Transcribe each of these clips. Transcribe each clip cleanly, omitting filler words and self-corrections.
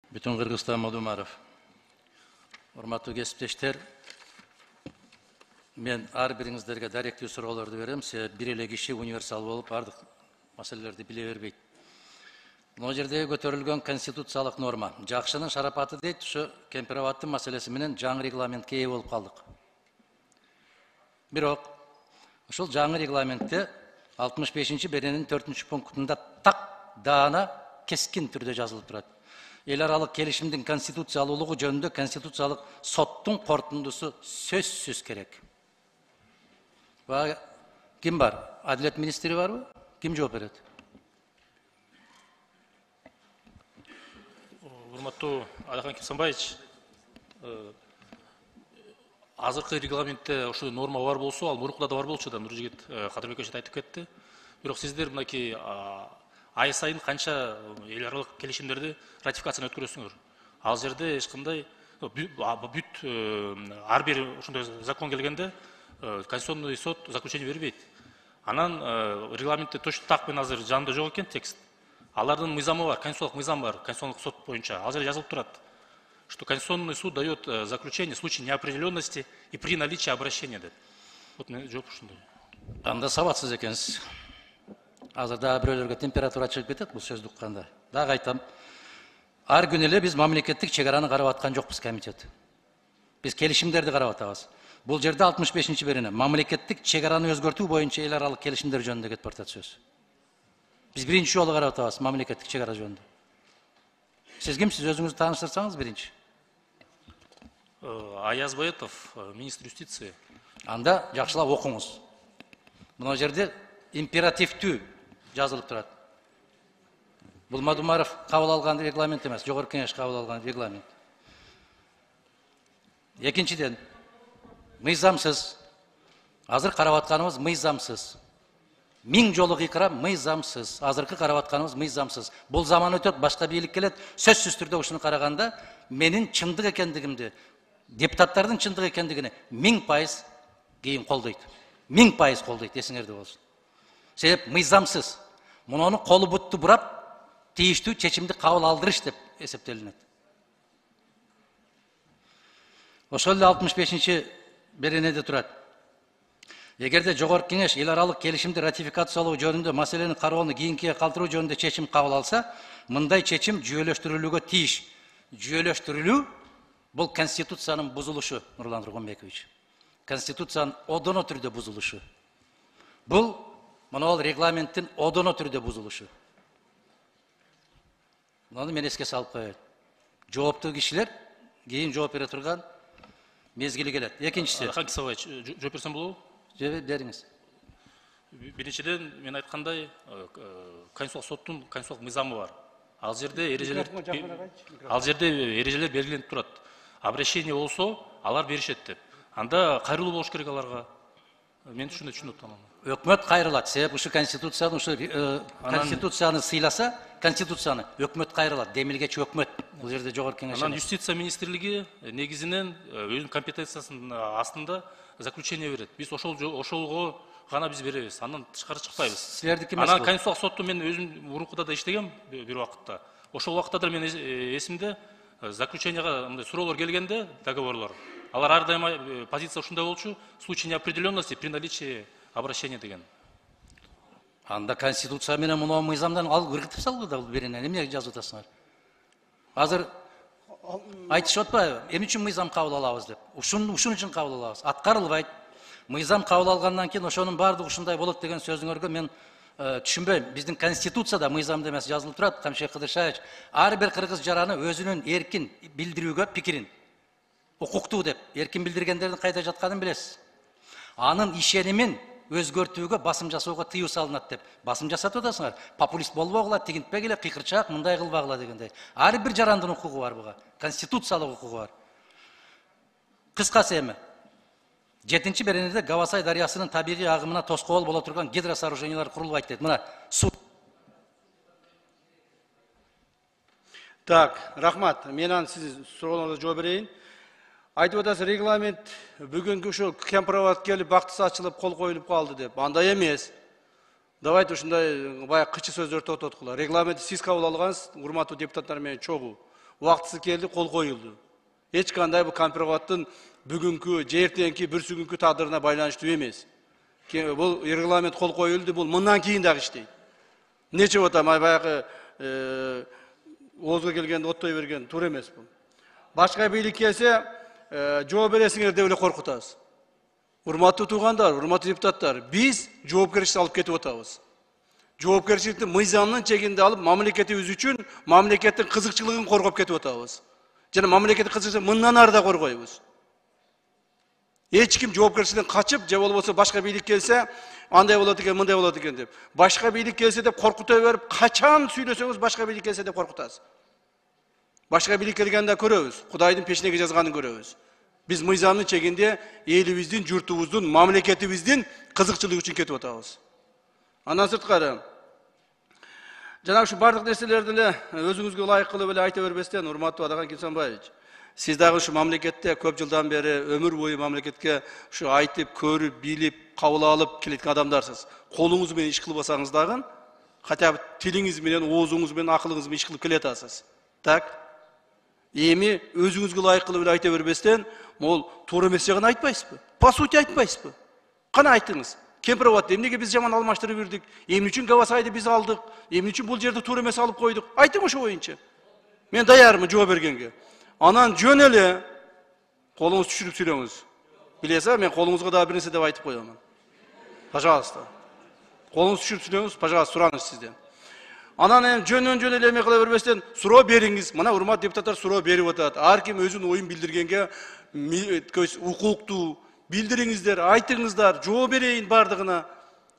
Бүтін Қырғызстан Мадумаров. Урматтуу кесиптештер, мен ар бириңиздерге даректүү суроолорду берем. Себеби бир эле киши универсал болуп бардык маселелерди биле бербейт. Мына жерде көтөрүлгөн конституциялык норма. Жакшынын шарапаты дейт, ушу кемпироваттын маселеси менен жаңы регламентке ээ болуп калдык. Бирок ушул жаңы регламентте 65-беренин 4-пунктунда так даана кескин түрдө жазылып турат. Эл аралык келишимдин конституциялуулугу жөнүндө конституциялык соттун корутундусу сөзсүз керек. Ким бар? Адилет министри барбы? Ким жооп берет? Урматтуу Алихан Кесенбаевич, азыркы регламентте ошол норма бар болсо, ал мурункуда да бар болчу да, Нуржигит Кадырбек эже айтып кетти. Бирок сиздер мынакей ай сайын канча эл аралык келишимдерди ратификацияны өткөрөсүңөр. Ал жерде эч кандай бүт ар бир ошондой закон келгенде Конституционный суд заключение бербейт. Анан регламентте точно так менен азыр жанында жок экен текст. Алардын мыйзамы бар, конституциялык мыйзам бар, Конституционный суд боюнча. Ал жерде жазылып турат, что Конституционный суд дает заключение в случае неопределенности и при наличии обращения. Вот мен жооп ушундай. Анда сабатсыз экенсиз. Азыр дагы бирөөлөргө температура чыгып кетет бул сөздү укканда. Дагы айтам. Ар күнү эле биз мамлекеттик чегараны карап аткан жокпуз комитет. Биз келишимдерди карап атабыз. Бул жерде 65-берене мамлекеттик чегараны өзгөртүү боюнча эл аралык келишимдер жөнүндө кетип баратат сөз. Биз биринчи жолу карап атабыз мамлекеттик чегара жөнүндө. Сиз кимсиз, өзүңүздү тааныштырсаңыз биринчи. Аяз Боетов, министр юстиции. Анда жакшылап окуңуз. Мына жерде императивдүү жазылып турат. Бул Мадумаров кабыл алган регламент эмес, жогорку кеңеш кабыл алган регламент. Экинчиден, мыйзамсыз. Азыр карап атканыбыз мыйзамсыз. 1000 жолу кыйкырам, мыйзамсыз. Азыркы карап атканыбыз мыйзамсыз. Бул заман өтөт, башка бийлик келет. Сөзсүз түрдө ушуну караганда менин чындык экендигимди, депутаттардын чындык экендигини 1000% кийин колдойт. 1000% колдойт, эсиңерде болсун. Себеп мыйзамсыз. Муну колу бутту бурап, тийиштүү чечимди кабыл алдырыш деп эсептелинет. Ошол эле 65-беренеде турат. Эгерде жогорку кеңеш эл аралык келишимди ратификациялоо жөнүндө маселени кароону кийинкиге калтыруу жөнүндө чечим кабыл алса, мындай чечим жүйөлөштүрүлүүгө тийиш. Жүйөлөштүрүлүү бул конституциянын бузулушу, Нурлан Тургунбекович. Конституциянын одоно түрдө бузулушу. Бул мына регламенттин одоно түрдө бузулушу. Муну мен эске салып коеюн. Жооптуу кишилер кийин жооп бере турган мезгили келет. Экинчиси. Алихан Кесенбаевич, жооп берсем болобу? Бериңиз. Биринчиден мен айткандай Конституциялык соттун конституциялык мыйзамы бар. Ал жерде эрежелер белгиленип турат. Обращение болсо, алар беришет деп. Анда кайрылуу болуш керек аларга. Мен ушуну түшүнүп атам. Өкмөт кайрылат. Себеп ушу конституцияны сыйласа, конституцияны өкмөт кайрылат. Демилгечи өкмөт. Бул жерде жогорку кеңеш. Анан юстиция министрлиги негизинен өзүнүн компетенциясынын астында заключение берет. Биз ошолго гана биз беребиз. Андан тышкары чыкпайбыз. Силердики эмес. Анан Конституциялык сотту мен өзүм мурункуда да иштегем бир убакытта. Ошол убакытта да мен эсимде заключенияга мындай суроолор келгенде, договорлор. Алар ар дайыма позиция ушундай болчу, в случае неопределенности при наличии обращения деген. Анда конституция менен муну мыйзамдан алып кыргытып салгы да бул беренени эмне жазып атасыңар? Азыр айтышып атпайбы? Эмне үчүн мыйзам кабыл алабыз деп? Ушун үчүн кабыл алабыз. Аткарылбайт. Мыйзам кабыл алгандан кийин ошонун баардыгы ушундай болот деген сөзүңөргө мен түшүнбөйм. Биздин конституцияда мыйзамда эмес жазылып турат, Камшек Кыдыршаевич. Ар бир кыргыз жараны өзүнүн эркин билдирүүгө пикирин укуктуу деп, эркин билдиргендердин кайда жатканын билесиз. Анын ишенимин өзгөртүүгө басым жасоого тыюу салынат деп басым жасатып атасыңар. Популист болбогула, тигинтпегиле, кыйкырчаак, мындай кылбагыла дегендей. Ар бир жарандын укугу бар буга, конституциялык укугу бар. Кыскасы эми 7-беренеде Гавасай дарыясынын табигый агымына тоскоол боло турган гидросооружениялар курулбайт дейт. Мына су. Так, рахмат. Мен анан сиз суроолоруңузга жооп берейин. Айтып атасыз, регламент бүгүнкү ушул кемпироват келип бактысы ачылып кол коюлуп калды деп. Андай эмес. Давайте ушундай баягы кычы сөздөрдү токтоткула. Регламентти сиз кабыл алгансыз, урматтуу депутаттар менен чогуу. убактысы келди, кол коюлду. Эч кандай бул компироваттын бүгүнкү, эртеңки, бүрсүгүнкү тагдырына байланыштуу эмес. Бул регламент кол коюлду, бул мындан кийин дагы иштейт. Нече отам, баягы оозго келгенде оттой берген туура эмес бул. Башка бийлик келсе, жооп бересиңер деп эле коркутабыз. Урматтуу туугандар, урматтуу депутаттар, биз жоопкерчиликти алып кетип атабыз. Жоопкерчиликти мыйзамдын чегинде алып, мамлекетибиз үчүн мамлекеттин кызыкчылыгын коргоп кетип атабыз. Жана мамлекеттик кызыкчылыгын мындан ары да коргойбуз. Эч ким жоопкерчиликтен качып, же болбосо башка бийлик келсе, андай болот экен, мындай болот экен деп. Башка бийлик келсе деп коркута берип, качан сүйлөсөңүз башка бийлик келсе деп коркутасыз. Башка бийлик келгенде көрөбүз, Кудайдын пешинеге жазганын көрөбүз. Биз мыйзамдын чегинде элибиздин, журтубуздун, мамлекетибиздин кызыкчылыгы үчүн кетип атабыз. Андан сырткары, жана ушу бардык нерселерди эле өзүңүзгө ылайык кылып эле айта бербестен, урматтуу Адаган Кимсанбаевич, сиз дагы ушу мамлекетте көп жылдан бери өмүр бою мамлекетке ушу айтып, көрүп, билип, кабыл алып келеткен адамдарсыз. Колуңуз менен иш кылбасаңыз дагы, хотя бы тилиңиз менен, оозуңуз менен, акылыңыз менен иш кылып келатасыз. Так? Эми өзүңүзгө ылайык кылып эле айта бербестен, мол туура эмес жагын айтпайсызбы? По сути айтпайсызбы? Кана айтыңыз. Кемпироватты эмнеге биз жаман алмаштырып бердик? Эмне үчүн Гавасайды биз алдык? Эмне үчүн бул жерди туура эмес алып койдук? Айтың ошо боюнча. Мен даярмын жооп бергенге. Анан жөн эле колуңуз түшүрүп сүйлөңүз. Билесиз, мен колуңузга дагы бир нерсе деп айтып коёмун. Пожалуйста. Колуңуз түшүрүп сүйлөңүз, пожалуйста, сураныч сизден. Анан жөн эле эме кыла бербестен суроо бериңиз. Мына урматтуу депутаттар суроо берип атат. Ар ким өзүнүн оюн билдиргенге укуктуу. Билдириңиздер, айтыңыздар, жооп берейин бардыгына.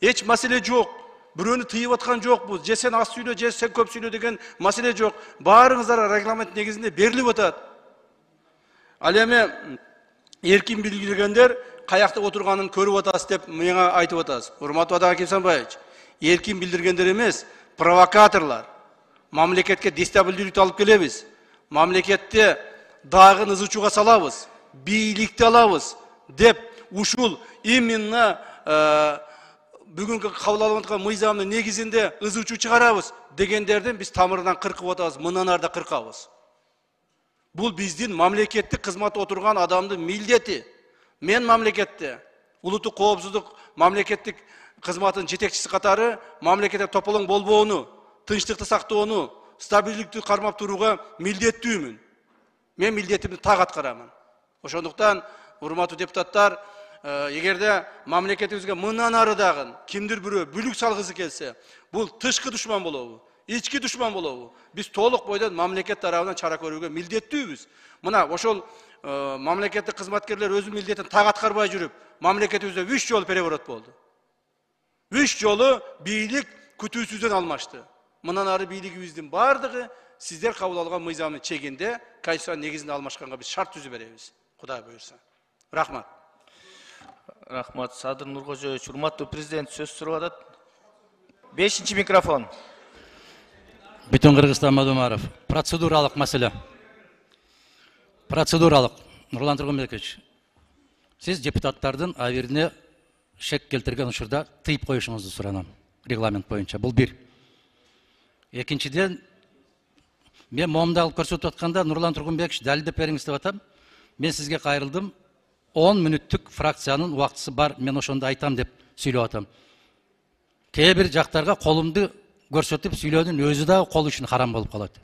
Эч маселе жок. Бирөөнү тыйып аткан жокпуз. Же сен аз сүйлө, же сен көп сүйлө деген маселе жок. Баарыңыздар регламент негизинде берилип атат. Ал эми эркин билдиргендер каякта отурганын көрүп атасыз деп мага айтып атасыз. Урматтуу Адаган Кимсанбаевич, эркин билдиргендер эмес, провокаторлар. Мамлекетке дестабилизацию алып келебиз. Мамлекетте дагы ызычууга салабыз. Бийликти алабыз деп ушул именно бүгүнкү кабыл алып аткан мыйзамдын негизинде ызычуу чыгарабыз дегендерден биз тамырынан кыркып атабыз, мындан ары да кыркабыз. Бул биздин мамлекеттик кызматта отурган адамдын милдети. Мен мамлекетте улуттук коопсуздук мамлекеттик кызматтын жетекчиси катары мамлекетте тополоң болбоону, тынчтыкты сактоону, стабилдикти кармап турууга милдеттүүмүн. Мен милдетимди так аткарамын. Ошондуктан урматтуу депутаттар, эгерде мамлекетибизге мындан ары дагы кимдир бирөө бүлүк салгысы келсе, бул тышкы душман болобу, ички душман болобу? Биз толук бойдон мамлекет тарабынан чара көрүүгө милдеттүүбүз. Мына ошол мамлекеттик кызматкерлер өзүнүн милдетин так аткарбай жүрүп, мамлекетибизде 3 жолу переворот болду. 3 жолу бийлик күтүүсүздөн алмашты. Мындан ары бийлигибиздин бардыгы сиздер кабыл алган мыйзамдын чегинде, конституциянын негизинде алмашканга биз шарт түзүп беребиз. Кудай буйрса. Рахмат. Рахмат. Садыр Нуркожоевич, урматтуу президент сөз сурап атат. 5-чи микрофон. Бүтүн Кыргызстан Мадумаров. Процедуралык маселе. Процедуралык. Нурлан Тургунбекович, сиз депутаттардын абирине шек келтирген учурда тыйып коюшуңузду суранам. Регламент боюнча. Бул бир. Экинчиден, мен моомду алып көрсөтүп атканда Нурлан Тургунбекович далилдеп бериңиз деп атам. Мен сизге кайрылдым. 10 мүнөттүк фракциянын убактысы бар, мен ошондо айтам деп сүйлөп атам. Кээ бир жактарга колумду көрсөтүп сүйлөөнүн өзү да кол үчүн харам болуп калат.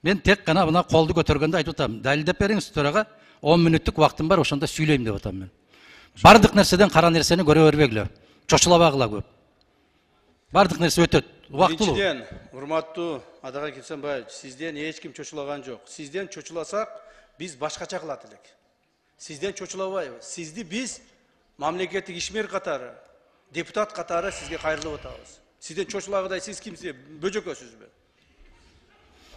Мен тек гана мына колду көтөргөндө айтып атам. Далилдеп бериңиз төрага, 10 мүнөттүк убактым бар, ошондо сүйлөйм деп атам мен. Бардык нерседен кара нерсени көрө бербегиле. Чочулабагыла көп. Бардык нерсе өтөт. Убактылуу. Биринчиден, урматтуу Адаган Кимсанбаевич, сизден эч ким чочулаган жок. Сизден чочуласак, биз башкача кылат элек. Сизден чочулабайбыз. Сизди биз мамлекеттик ишмер катары, депутат катары сизге кайрылып атабыз. Сизден чочулагыдай сиз кимсиз? Бөжөкөсүзбү?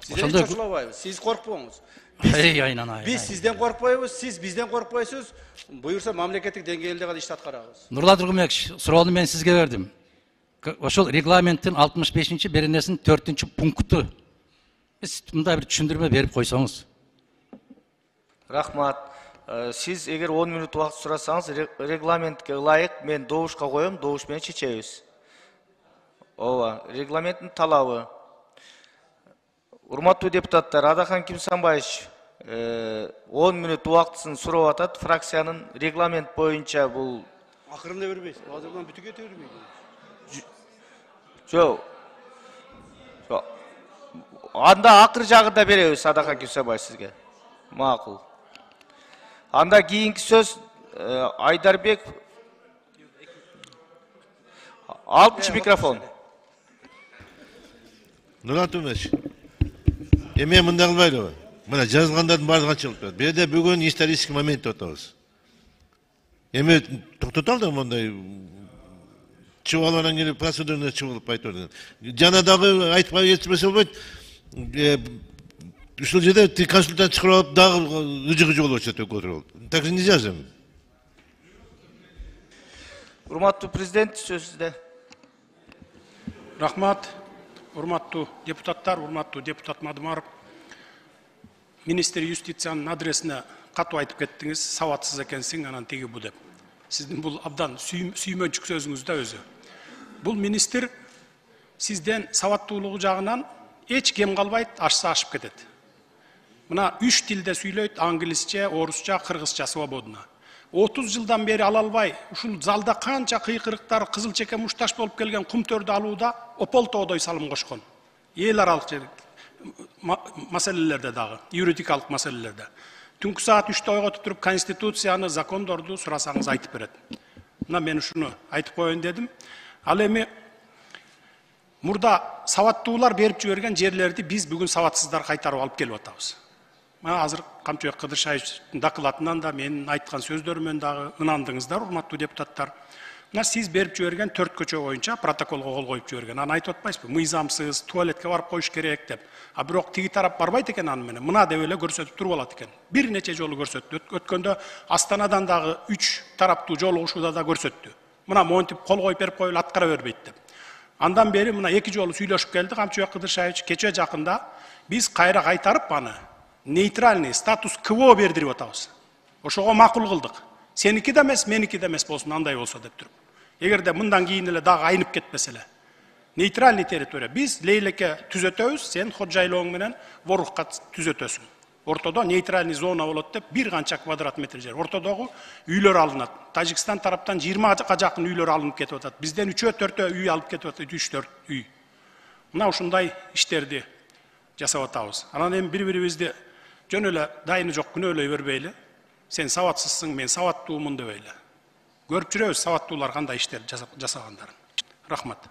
Сизден чочулабайбыз. Сиз коркпоңуз. Биз сизден коркпойбуз, сиз бизден коркпойсуз. Буюрса мамлекеттик деңгээлде гана ишти аткарабыз. Нурлан Тургунбекович, суроону мен сизге бердим. Ошол регламенттин 65-чи беренесинин 4-чү пункту. Сиз мындай бир түшүндүрмө берип койсоңуз. Рахмат. Сиз эгер 10 мүнөт убакыт сурасаңыз, регламентке ылайык мен добушка коем, добуш менен чечебиз. Ооба, регламенттин талабы. Урматтуу депутаттар, Адахан Кимсанбаевич 10 мүнөт убактысын сурап атат. Фракциянын регламент боюнча бул Акырында бербейсиз. Азырдан бүтүп кете бербейди. жок. Анда акыр жагында беребиз Адахан Кимсанбаевич сизге. Макул. Анда кийинки сөз Айдарбек 6 микрофон. Нурат Умеч. Эме мындай кылбайлыбы? Мына жазгандардын баардыгы чыгып турат. Бул жерде бүгүн исторический момент деп атабыз. Эме токтото ал да мындай чыбаланан келип процедураны чыбылып айтып. Жана дагы айтып кетпесе болбойт. Ушул жерде консультант чыгарып алып дагы ыжыгы болуп атат өкөтүп. Так же нельзя же. Урматтуу президент, сөз сизде. Рахмат, урматтуу депутаттар, урматтуу депутат Мадымаров. Министр юстициянын адресине катуу айтып кеттиңиз, сабатсыз экенсиң, анан тиги бу деп. Сиздин бул абдан сүймөнчүк сөзүңүз да өзү. Бул министр сизден сабаттуулугу жагынан эч кем калбайт, ашса ашып кетет. Мына 3 тилде сүйлөйт, англисче, орусча, кыргызча свободно. 30 жылдан бери ала албай, ушул залда канча кыйкырыктар, кызыл чеке мушташ болуп келген кумтөрдү алууда ополтоодой салым кошкон. Эл аралык маселелерде дагы, юридикалык маселелерде. Түнкү саат 3-тө ойготуп туруп конституцияны, закондорду сурасаңыз айтып берет. Мына мен ушуну айтып коеюн дедим. Ал эми мурда сабаттуулар берип жиберген жерлерди биз бүгүн сабатсыздар кайтарып алып келип атабыз. Мына азыр Камчыбек Кыдыршаевичтин докладынан да менин айткан сөздөрүмөн дагы ынандыңыздар, урматтуу депутаттар. Мына сиз берип жиберген 4 көчө боюнча протоколго кол коюп жиберген. Аны айтып атпайсызбы? Мыйзамсыз, туалетке барып коюш керек деп. А бирок тиги тарап барбайт экен аны менен. Мына деп эле көрсөтүп туруп алат экен. Бир нече жолу көрсөттү. Өткөндө Астанадан дагы 3 тараптуу жолугушууда да көрсөттү. Мына монтип кол коюп берип коюп аткара бербейт деп. Андан бери мына 2 жолу сүйлөшүп келди Камчыбек Кыдыршаевич. Кече жакында биз кайра кайтарып аны нейтральный статус КВО бердирип атабыз. Ошого макул кылдык. Сеники да эмес, меники да эмес болсун, андай болсо деп туруп. Эгерде мындан кийин эле дагы айнып кетпесе эле. Нейтральный территория. Биз лейлекке түзөтөбүз, сен ходжайлооң менен ворукка түзөтөсүң. Ортодо нейтральный зона болот деп бир канча квадрат метр жер. Ортодогу үйлөр алынат. Тажикстан тараптан 20 жакын үйлөр алынып кетип атат. Бизден 3-4 үй алып кетип атат, 3-4 үй. Мына ушундай иштерди жасап атабыз. Анан эми бири-бирибизди жөн эле дайыны жок күнөөлөй бербейли. Сен сабатсызсың, мен сабаттуумун дебейли. Көрүп жүрөбүз сабаттуулар кандай иштерди жасагандарын. Рахмат.